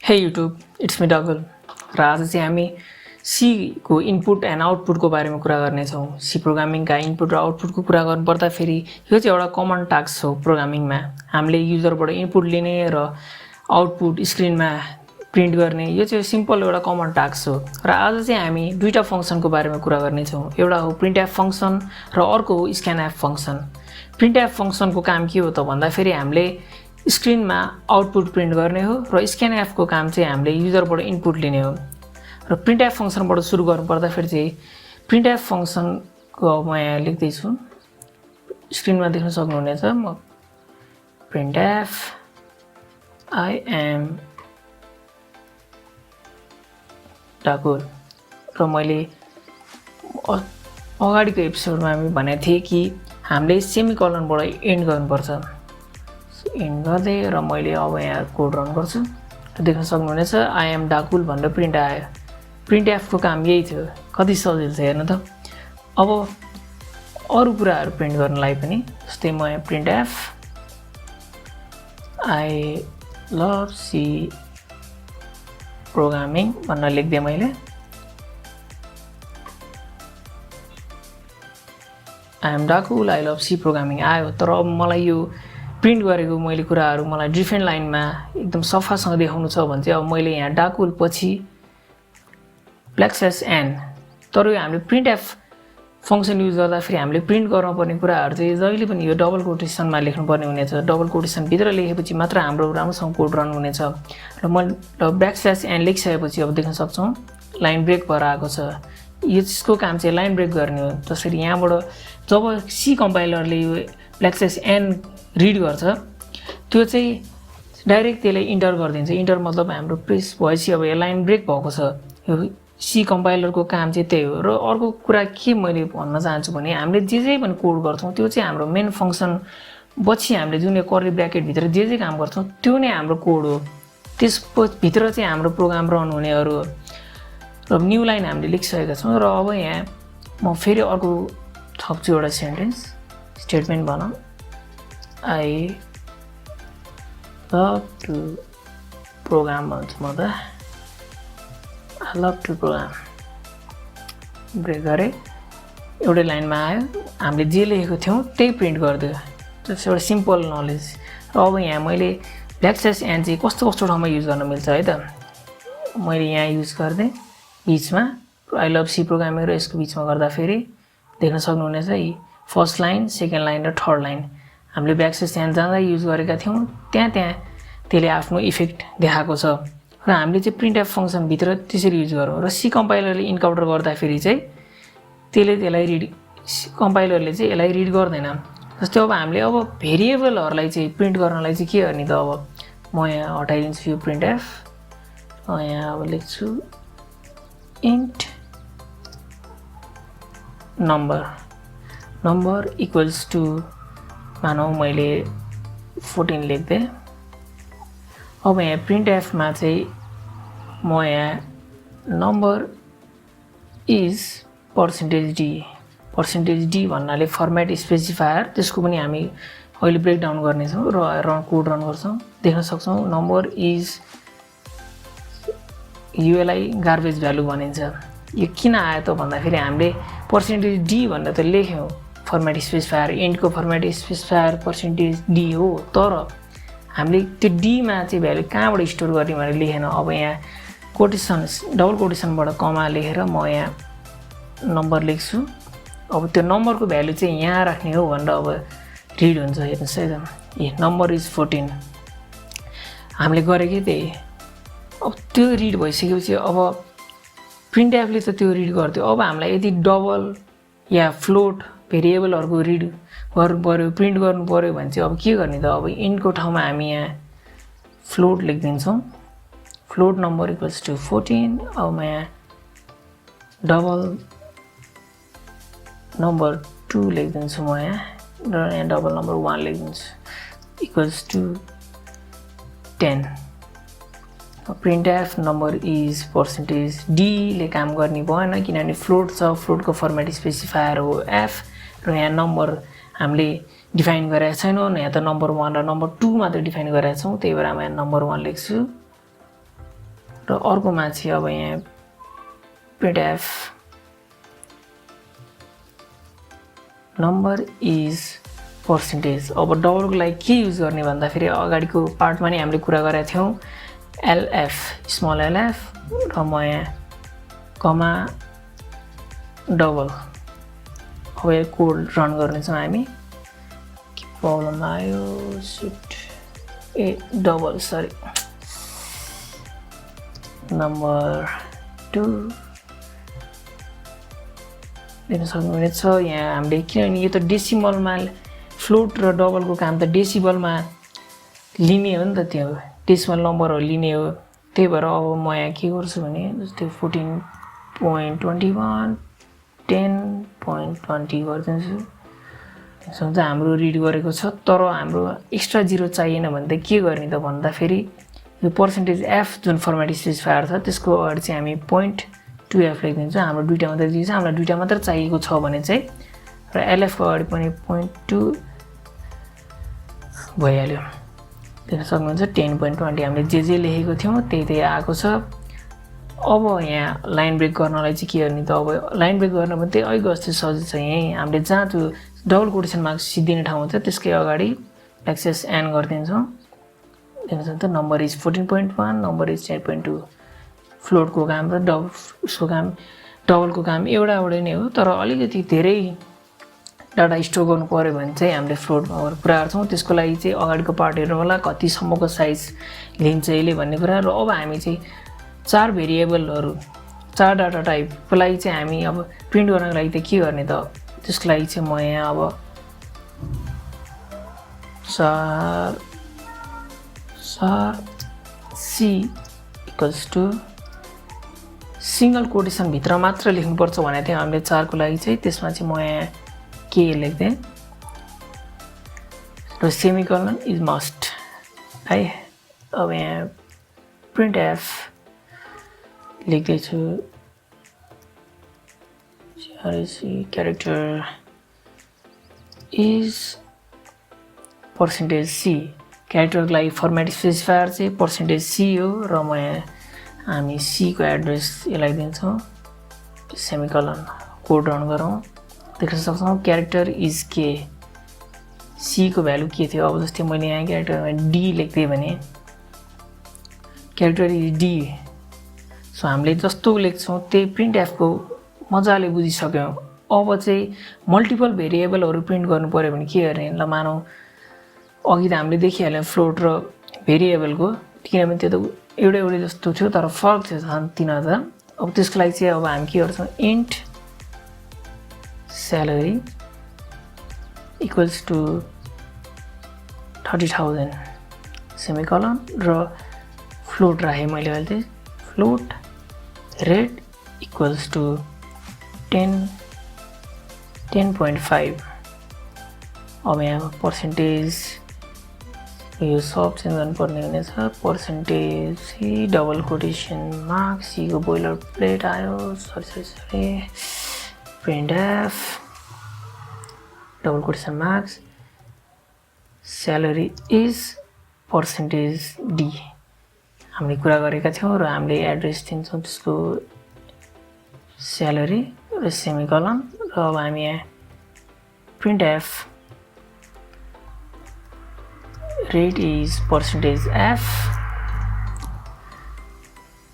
हे YouTube it's me डगल र आज चाहिँ हामी सीको इनपुट एन्ड आउटपुटको बारेमा कुरा गर्नेछौँ। सी प्रोग्रामिङका इनपुट र आउटपुटको कुरा गर्नुपर्दाखेरि यो चाहिँ एउटा कमन टास्क हो प्रोग्रामिङमा। हामीले युजरबाट इनपुट लिने र आउटपुट स्क्रिनमा प्रिन्ट गर्ने, यो चाहिँ सिम्पल एउटा कमन टास्क हो। र आज चाहिँ हामी दुईवटा फङ्सनको बारेमा कुरा गर्नेछौँ। एउटा हो प्रिन्ट एफ फङ्सन र अर्को हो scanf function. Printf फङ्सनको काम के हो त भन्दाखेरि हामीले स्क्रिनमा आउटपुट प्रिन्ट गर्ने हो र स्क्यान एफको काम चाहिँ हामीले युजरबाट इनपुट लिने हो। र प्रिन्ट एफ फङ्सनबाट सुरु गर्नुपर्दाखेरि चाहिँ प्रिन्ट एफ फङ्सनको म यहाँ लेख्दैछु, स्क्रिनमा देख्न सक्नुहुनेछ। म printf I am Thakur र मैले अगाडिको एपिसोडमा हामी भनेको थिएँ कि हामीले सेमिकलनबाट एन्ड गर्नुपर्छ। एन्ड गर्दै र मैले अब यहाँ कोड रन गर्छु र देख्न सक्नुहुनेछ आई एम डाकुल भनेर प्रिन्ट आयो। प्रिन्ट एफको काम यही थियो। कति सजिलो छ हेर्नु त। अब अरू कुराहरू प्रिन्ट गर्नलाई पनि जस्तै म यहाँ printf I love C programming भनेर लेख्दिएँ मैले। आई एम डाकुल आई लभ सी प्रोग्रामिङ आयो। तर अब मलाई यो प्रिन्ट गरेको मैले कुराहरू मलाई डिफ्रेन्ट लाइनमा एकदम सफासँग देखाउनु छ भने चाहिँ अब मैले यहाँ डाकुल पछि ब्ल्याक एन। तर यो हामीले प्रिन्ट एफ फङ्सन युज गर्दाखेरि हामीले प्रिन्ट गर्नुपर्ने कुराहरू चाहिँ जहिले पनि यो डबल कोटेसनमा लेख्नुपर्ने हुनेछ। डबल कोटेसनभित्र लेखेपछि मात्र हाम्रो राम्रोसँग कोड रन हुनेछ। र मैले ब्ल्याक एन लेखिसकेपछि अब देख्न सक्छौँ लाइन ब्रेक भएर आएको छ। यो चिजको काम चाहिँ लाइन ब्रेक गर्ने हो। जसरी यहाँबाट जब सी कम्पाइलरले यो ब्ल्याक एन रिड गर्छ त्यो चाहिँ डाइरेक्ट त्यसलाई इन्टर गरिदिन्छ। इन्टर मतलब हाम्रो प्रेस भएपछि अब यो लाइन ब्रेक भएको छ। यो सी कम्पाइलरको काम चाहिँ त्यही हो। र अर्को कुरा के मैले भन्न चाहन्छु भने हामीले जे पनि कोड गर्छौँ त्यो चाहिँ हाम्रो मेन फङ्सन पछि हामीले जुन यो कर्ली ब्र्याकेटभित्र जे काम गर्छौँ त्यो नै हाम्रो कोड हो। त्यसभित्र चाहिँ हाम्रो प्रोग्राम रन हुनेहरू हो। र न्यू लाइन हामीले लेखिसकेका छौँ। र अब यहाँ म फेरि अर्को थप्छु एउटा सेन्टेन्स स्टेटमेन्ट भनौँ। आई लभ टु प्रोग्राम भन्छु म त। I love to program break गरेँ, एउटै लाइनमा आयो। हामीले जे लेखेको थियौँ त्यही प्रिन्ट गरिदियो। जस्तो एउटा सिम्पल नलेज। र अब यहाँ मैले ब्ल्याक एन चाहिँ कस्तो कस्तो ठाउँमा युज गर्न मिल्छ है त। मैले यहाँ युज गरिदिएँ बिचमा आई लभ सी प्रोग्रामिङ र यसको बिचमा गर्दाखेरि देख्न सक्नुहुनेछ यी फर्स्ट लाइन, सेकेन्ड लाइन र थर्ड लाइन हामीले ब्याक एन जाँदा युज गरेका थियौँ। त्यहाँ त्यसले आफ्नो इफेक्ट देखाएको छ। र हामीले चाहिँ प्रिन्ट एफ फङ्सनभित्र त्यसरी युज गरौँ। र सी कम्पाइलरले इन्काउन्टर गर्दाखेरि चाहिँ त्यसलाई रिड कम्पाइलरले चाहिँ यसलाई रिड गर्दैन। जस्तै अब हामीले अब भेरिएबलहरूलाई चाहिँ प्रिन्ट गर्नलाई चाहिँ के गर्ने त। अब म यहाँ हटाइदिन्छु यो प्रिन्ट एफ। यहाँ अब लेख्छु इन्ट नम्बर इक्वल्स टु मानौँ मैले 14 लेख्देँ। अब यहाँ प्रिन्ट एफमा चाहिँ म यहाँ नम्बर इज पर्सेन्टेज डी भन्नाले फर्मेट स्पेसिफायर, त्यसको पनि हामी अहिले ब्रेकडाउन गर्नेछौँ र कोड रन गर्छौँ। देख्न सक्छौँ नम्बर इज युएलाई गार्बेज भ्यालु भनिन्छ। यो किन आयो त भन्दाखेरि हामीले पर्सेन्टेज डी भनेर त लेख्यौँ फर्मेट स्पेसिफायर, इन्टको फर्मेट स्पेसिफायर पर्सेन्टेज डी हो। तर हामीले त्यो डीमा चाहिँ भ्यालु कहाँबाट स्टोर गर्ने भनेर लेखेन। अब यहाँ कोटेसन डबल कोटेसनबाट कमा लेखेर म यहाँ नम्बर लेख्छु। अब त्यो नम्बरको भ्यालु चाहिँ यहाँ राख्ने हो भनेर अब रिड हुन्छ। हेर्नुहोस् है त, ए नम्बर इज 14 हामीले गरेकै त्यही। अब त्यो रिड भइसकेपछि अब प्रिन्ट एफले त त्यो रिड गर्थ्यो। अब हामीलाई यदि डबल या फ्लोट भेरिएबलहरूको रिड गर्नु पऱ्यो, प्रिन्ट गर्नु पऱ्यो भने चाहिँ अब के गर्ने त। अब इन्टको ठाउँमा हामी यहाँ फ्लोट लेखिदिन्छौँ। Float number equals to 14। अब म यहाँ डबल नम्बर 2 लेखिदिन्छु म यहाँ, र यहाँ डबल नम्बर 1 लेखिदिन्छु equals to 10। Printf number is percentage डीले काम गर्ने भएन किनभने फ्लोट छ, फ्लोटको फर्मेट स्पेसिफायर हो एफ। र यहाँ नम्बर हामीले डिफाइन गरेका छैनौँ। यहाँ त नम्बर 1 र नम्बर 2 मात्र डिफाइन गरेका छौँ। त्यही भएर म यहाँ नम्बर 1 लेख्छु। र अर्कोमा चाहिँ अब यहाँ printf नम्बर इज पर्सेन्टेज। अब डबलको लागि के युज गर्ने भन्दाखेरि अगाडिको पार्टमा नै हामीले कुरा गरेका थियौँ एलएफ स्मल एलएफ र म यहाँ कमा डबल। अब यो कोड रन गर्नेछौँ हामी। के प्रब्लम आयो सिट ए डबल सरी नम्बर 2 देख्न सक्नुहुनेछ यहाँ हामीले किनभने यो त डेसिमलमा फ्लोट र डबलको काम त डेसिमलमा लिने हो नि त त्यो डेसिमल नम्बरहरू लिने हो। त्यही भएर अब म यहाँ के गर्छु भने जस्तै 14.21 10.20 गरिदिन्छु। समझ हाम्रो रिड गरेको छ तर हाम्रो एक्स्ट्रा जिरो चाहिएन भने त के गर्ने त भन्दाखेरि यो पर्सेन्टेज एफ जुन फर्मेट स्पेसिफायर छ त्यसको अगाडि चाहिँ हामी 0.2f लेखिदिन्छौँ। हाम्रो दुईटा मात्रै दिन्छ, हामीलाई दुईटा मात्र चाहिएको छ भने चाहिँ र एलएफ को अगाडि पनि 0.2 भइहाल्यो। देख्न सक्नुहुन्छ 10.20 हामीले जे लेखेको थियौँ त्यही आएको छ। अब यहाँ लाइन ब्रेक गर्नलाई चाहिँ के गर्ने त अब लाइन ब्रेक गर्न पनि त्यही अघि जस्तै सजिलो छ। यहीँ हामीले जहाँ त्यो डबल कोटेसन मार्क्स सिद्धिने ठाउँ हुन्छ त्यसकै अगाडि एक्सेस एन गरिदिन्छौँ। देख्न सक्नुहुन्छ नम्बर इज 14.1 नम्बर इज 10.2। फ्लोटको काम र उसको काम डबलको काम एउटै नै हो तर अलिकति धेरै डाटा स्टोर गर्नु पर्यो भने चाहिँ हामीले फ्लोटमा पुरा गर्छौँ। त्यसको लागि चाहिँ अगाडिको पार्ट हेर्नु होला कतिसम्मको साइज लिन्छ यसले भन्ने कुरा। र अब हामी चाहिँ 4 भेरिएबलहरू 4 डाटा टाइपको लागि चाहिँ हामी अब प्रिन्ट गर्नको लागि त के गर्ने त त्यसको लागि चाहिँ म यहाँ अब 4 c equals to single quotation भित्र मात्र लेख्नुपर्छ भनेको थियो हामीले 4 को लागि चाहिँ। त्यसमा चाहिँ म यहाँ के लेख्दै र सेमिकोलन इज मस्ट है। अब यहाँ प्रिन्ट एफ लेख्दैछु क्यारेक्टर इज पर्सेन्टेज सी। क्यारेक्टरको लागि फर्मेट स्पेसिफायर चाहिँ पर्सेन्टेज सी हो र म यहाँ हामी सी को एड्रेस यसलाई दिन्छौँ सेमिकोलन। कोड रन गरौँ। देख्न सक्छौँ क्यारेक्टर इज के सी को भ्यालु के थियो। अब जस्तै मैले यहाँ क्यारेक्टरमा डी लेख्दै भने क्यारेक्टर इज डी। सो हामीले जस्तो लेख्छौँ त्यही प्रिन्ट एफको मजाले बुझिसक्यौँ। अब चाहिँ मल्टिपल भेरिएबलहरू प्रिन्ट गर्नु पऱ्यो भने के गर्ने ल मानौँ अघि त हामीले देखिहाल्यौँ फ्लोट र भेरिएबलको किनभने त्यो त एउटै जस्तो थियो तर फरक थियो तिनीहरू त। अब त्यसको लागि चाहिँ अब हामी के गर्छौँ int salary equals to 30,000 semicolon र फ्लोट राखेँ मैले अहिले चाहिँ फ्लोट रेट इक्वल्स टु 10.5। अब यहाँ पर्सेन्टेज यो सब चेन्ज गर्नुपर्ने हुनेछ। Percentage c double quotation marks c को बोइलर प्लेट आयो sorry printf double quotation marks salary is percentage d हामीले कुरा गरेका थियौँ र हामीले एड्रेस दिन्छौँ त्यसको स्यालेरी र सेमिकोलन। र अब हामी यहाँ print F rate is percentage F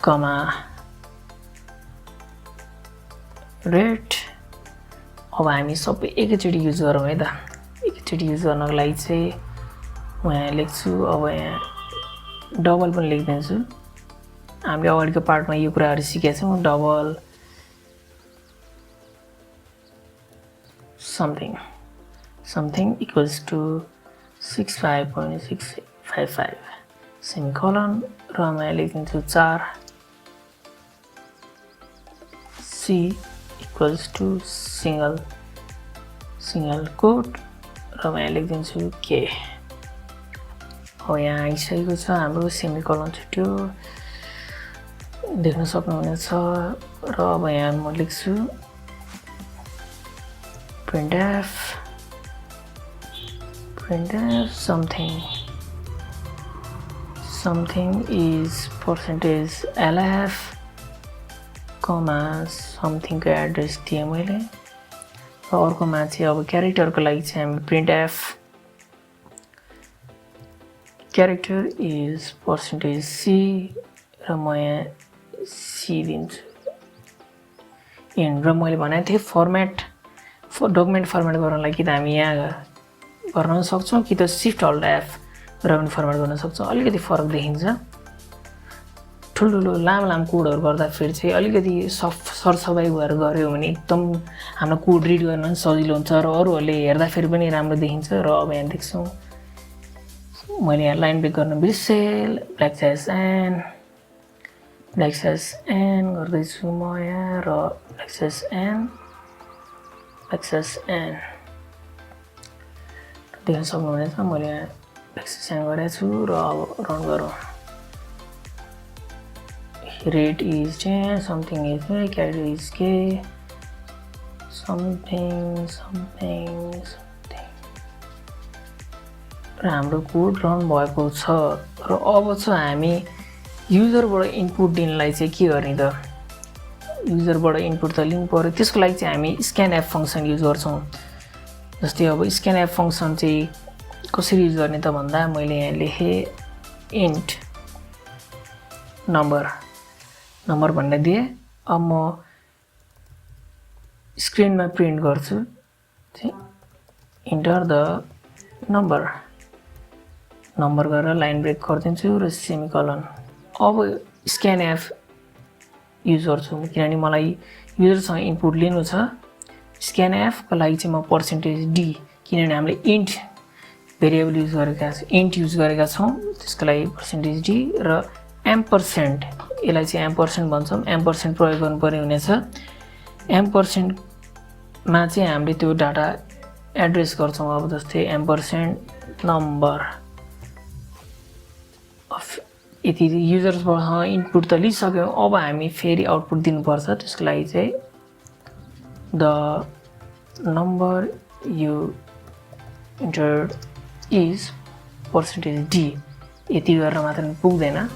comma rate. अब हामी सबै एकैचोटि युज गरौँ है त। एकैचोटि युज गर्नको लागि चाहिँ म यहाँ लेख्छु। अब यहाँ डबल पनि लेखिदिन्छु। हामीले अगाडिको पार्टमा यो कुराहरू सिकेका छौँ double something equals to 65.655 semicolon र म यहाँ लेखिदिन्छु 4 c equals to single quote र म यहाँ लेखिदिन्छु के। अब यहाँ आइसकेको छ हाम्रो सेमिकोलन छुट्यो देख्न सक्नुहुनेछ। र अब यहाँ म लेख्छु printf something is percentage LF comma समथिङको एड्रेस दिएँ मैले र अर्कोमा चाहिँ अब क्यारेक्टरको लागि चाहिँ हामी printf character is percentage c र म यहाँ सी दिन्छु इन र मैले भनेको थिएँ डकुमेन्ट फर्मेट गर्नलाई कि त हामी यहाँ गर्न सक्छौँ कि त सिफ्ट अल्ट एफ र पनि फर्मेट गर्न सक्छौँ अलिकति फरक देखिन्छ ठुल्ठुलो लामो कोडहरू गर्दाखेरि चाहिँ अलिकति सरसफाइ भएर गऱ्यो भने एकदम हाम्रो कोड रिड गर्न पनि सजिलो हुन्छ र अरूहरूले हेर्दाखेरि पनि राम्रो देखिन्छ र अब यहाँ देख्छौँ मैले यहाँ लाइन ब्रेक गर्न बिर्सेँ ब्ल्याक स्ल्यास एन गर्दैछु म यहाँ र ब्ल्याक स्ल्यास एन देख्न सक्नुहुनेछ मैले यहाँ ब्ल्याक स्ल्यास एन गरेको छु र अब रन गरौँ rate is 10 something is character is k something र हाम्रो कोड रन भएको छ र अब चाहिँ हामी युजरबाट इनपुट दिनलाई चाहिँ के गर्ने त युजरबाट इनपुट त लिनु पर्यो त्यसको लागि चाहिँ हामी स्क्यान एप फङ्सन युज गर्छौँ जस्तै अब स्क्यान एप फङ्सन चाहिँ कसरी युज गर्ने त भन्दा मैले यहाँ लेखेँ इन्ट नम्बर भन्ने दिएँ अब म स्क्रिनमा प्रिन्ट गर्छु इन्टर द नम्बर गरेर लाइन ब्रेक गरिदिन्छु र सेमिकलन अब स्क्यान एफ युज गर्छु किनभने मलाई युजरसँग इनपुट लिनु छ स्क्यान एफको लागि चाहिँ म पर्सेन्टेज डी किनभने हामीले इन्ट भेरिएबल युज गरेका छौँ त्यसको लागि पर्सेन्टेज डी र एम्परसेन्ट यसलाई चाहिँ एम्परसेन्ट भन्छौँ एम्परसेन्ट प्रयोग गर्नुपर्ने हुनेछ एम्परसेन्टमा चाहिँ हामीले त्यो डाटा एड्रेस गर्छौँ अब जस्तै एम्परसेन्ट नम्बर यति युजर्सबाट इनपुट त लिइसक्यौँ अब हामी फेरि आउटपुट दिनुपर्छ त्यसको लागि चाहिँ the number you enter is percentage d यति गरेर मात्र पुग्दैन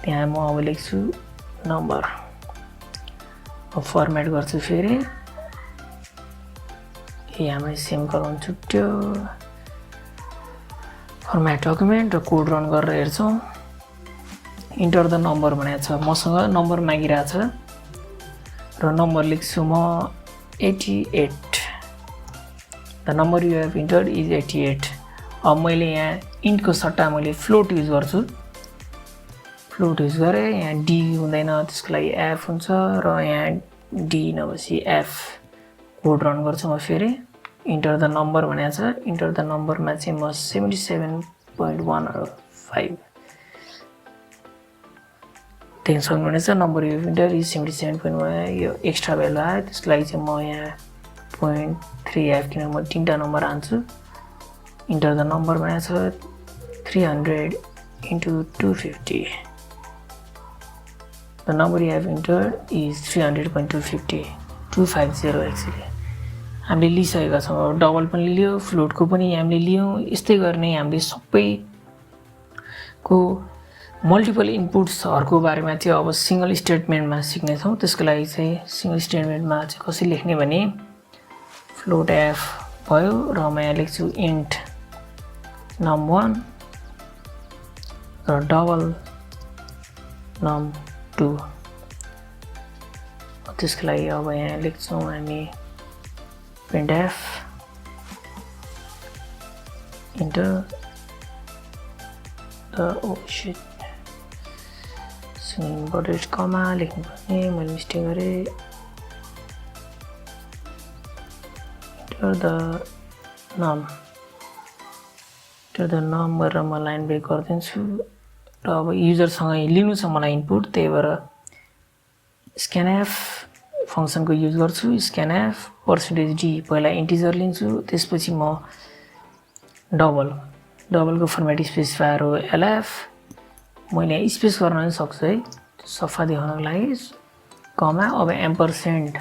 त्यहाँ म अब लेख्छु नम्बर फर्मेट गर्छु फेरि यहाँ सेमिकलन छुट्यो फर्मेट डकुमेन्ट र कोड रन गरेर हेर्छौँ इन्टर द नम्बर भनेको छ मसँग नम्बर मागिरहेछ र नम्बर लेख्छु म 88 the number you have entered is 88 अब मैले यहाँ इन्टको सट्टा मैले फ्लोट युज गर्छु फ्लोट युज गरेँ यहाँ डी हुँदैन त्यसको लागि एफ हुन्छ र यहाँ डी नभएपछि एफ कोड रन गर्छु म फेरि इन्टर द नम्बर भनेको छ इन्टर द नम्बरमा चाहिँ म 77.15 देख्न सक्नुहुनेछ नम्बर यो इन्टर इज 77.1 यो एक्स्ट्रा भ्यालु आयो त्यसको लागि चाहिँ म यहाँ 0.3 किन म तिनवटा नम्बर हान्छु इन्टर द नम्बर भनेको छ 300 into 250 the number you have entered is 300.250 actually हामीले लिइसकेका छौँ डबल पनि लियो फ्लोटको पनि हामीले लियौँ यस्तै गर्ने हामीले सबैको मल्टिपल इनपुट्सहरूको बारेमा चाहिँ अब सिंगल स्टेटमेन्टमा सिक्नेछौँ त्यसको लागि चाहिँ सिंगल स्टेटमेन्टमा चाहिँ कसरी लेख्ने भने फ्लोट एफ भयो र म यहाँ लेख्छु इन्ट num1 र डबल num2 त्यसको लागि अब यहाँ लेख्छौँ हामी printf enter the inverted comma लेख्नुपर्ने मैले मिस्टेक गरेँ enter the num गरेर म लाइन ब्रेक गरिदिन्छु र अब युजरसँग लिनु छ मलाई इनपुट त्यही भएर scanf फङ्सनको युज गर्छु scanf पर्सेन्टेज डी पहिला इन्टिजर लिन्छु त्यसपछि म डबलको फर्मेट स्पेसिफायर हो एलएफ मैले स्पेस गर्न पनि सक्छु है सफा देखाउनको लागि कमा अब एम्परसेन्ट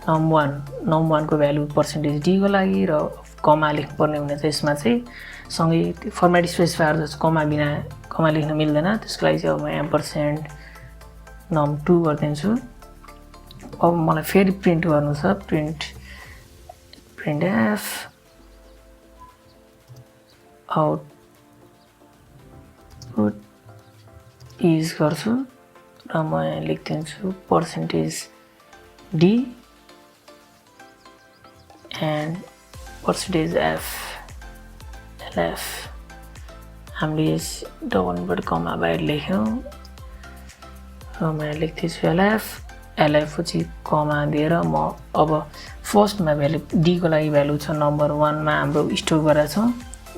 num1 को भ्यालु पर्सेन्टेज डी को लागि र कमा लेख्नुपर्ने हुनेछ यसमा चाहिँ सँगै फर्मेट स्पेसिफायर जस्तो कमा बिना कमा लेख्न मिल्दैन, त्यसको लागि चाहिँ अब म एम्परसेन्ड num2 गरिदिन्छु। अब मलाई फेरि प्रिन्ट गर्नु छ, प्रिन्ट एफ आउटपुट इज गर्छु र म यहाँ लेखिदिन्छु percentage d and percentage LF. हामीले डबल इन्भर्ट कमा बाहिर लेख्यौँ र म यहाँ लेख्दैछु एलएफ पछि कमा दिएर म अब फर्स्टमा भ्यालु डी को लागि भ्यालु छ नम्बर 1 मा हाम्रो स्टोर गरेको छौँ,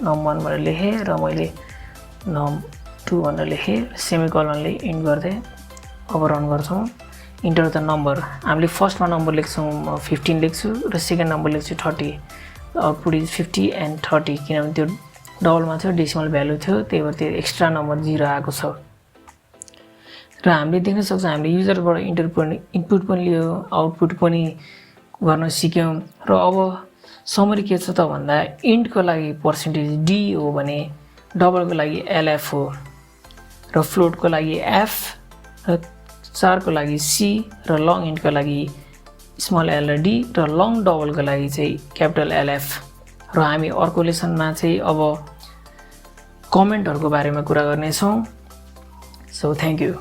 num1 भनेर लेखेँ र मैले num2 भनेर लेखेँ, सेमिकोलनले इन्ड गर्दै अब रन गर्छौँ। इन्टर द नम्बर, हामीले फर्स्टमा नम्बर लेख्छौँ 15 लेख्छु र सेकेन्ड नम्बर लेख्छु 30। आउटपुट इज 50 एन्ड 30 किनभने त्यो डबलमा थियो, डेसिमल भ्यालु थियो, त्यही भएर त्यो एक्स्ट्रा नम्बर 0 आएको छ। र हामीले देख्न सक्छौँ हामीले युजरबाट इनपुट पनि लियो, आउटपुट पनि गर्न सिक्यौँ। र अब समरी के छ त भन्दा इन्टको लागि पर्सेन्टेज डी हो भने डबलको लागि एलएफ हो र फ्लोटको लागि एफ र चारको लागि सी र लङ इन्टको लागि स्मल एल र डी र लङ डबलको लागि चाहिँ क्यापिटल एलएफ। र हामी अर्को लेसनमा चाहिँ अब कमेन्टहरूको बारेमा कुरा गर्नेछौँ। So thank you.